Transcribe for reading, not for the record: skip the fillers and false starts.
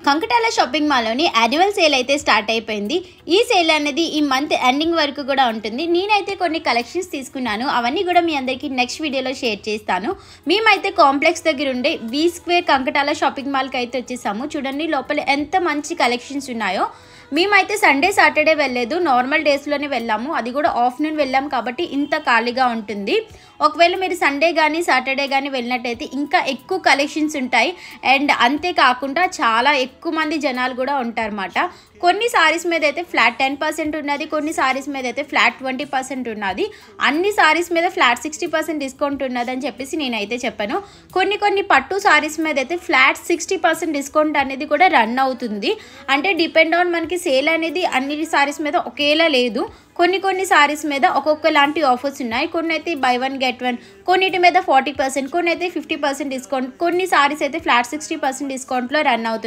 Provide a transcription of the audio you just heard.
Kankatala shopping మాల్లోని annual sale అయితే start అయిపోయింది. ఈ సేల్ అనేది ఈ మంత్ ఎండింగ్ వరకు కూడా ఉంటుంది. నేనైతే కొన్ని కలెక్షన్స్ తీసుకున్నాను, అవన్నీ కూడా మీ అందరికీ నెక్స్ట్ వీడియోలో షేర్ చేస్తాను. మేమైతే కాంప్లెక్స్ దగ్గర ఉండే వి స్క్వేర్ కంకటాల షాపింగ్ మాల్కి అయితే వచ్చేసాము. చూడండి లోపల ఎంత మంచి కలెక్షన్స్ ఉన్నాయో. మేమైతే సండే సాటర్డే వెళ్ళలేదు, నార్మల్ డేస్లోనే వెళ్ళాము. అది కూడా ఆఫ్టర్నూన్ వెళ్ళాము కాబట్టి ఇంత ఖాళీగా ఉంటుంది. ఒకవేళ మీరు సండే కానీ సాటర్డే కానీ వెళ్ళినట్టయితే ఇంకా ఎక్కువ కలెక్షన్స్ ఉంటాయి. అండ్ అంతేకాకుండా చాలా ఎక్కువ మంది జనాలు కూడా ఉంటారన్నమాట. కొన్ని సారీస్ మీద అయితే ఫ్లాట్ 10% ఉన్నది, కొన్ని సారీస్ మీద అయితే ఫ్లాట్ 20% ఉన్నది. అన్ని సారీస్ మీద ఫ్లాట్ 60% డిస్కౌంట్ ఉన్నది అని చెప్పేసి నేనైతే చెప్పాను. కొన్ని పట్టు సారీస్ మీద అయితే ఫ్లాట్ 60% డిస్కౌంట్ అనేది కూడా రన్ అవుతుంది. అంటే డిపెండ్ ఆన్ మనకి సేల్ అనేది అన్ని సారీస్ మీద ఒకేలా లేదు. కొన్ని సారీస్ మీద ఒక్కొక్క లాంటి ఆఫర్స్ ఉన్నాయి. కొన్ని అయితే బై 1 get 1, కొన్నిటి మీద 40%, కొన్ని అయితే 50% డిస్కౌంట్, కొన్ని సారీస్ అయితే ఫ్లాట్ 60% డిస్కౌంట్లో రన్ అవుతుంది.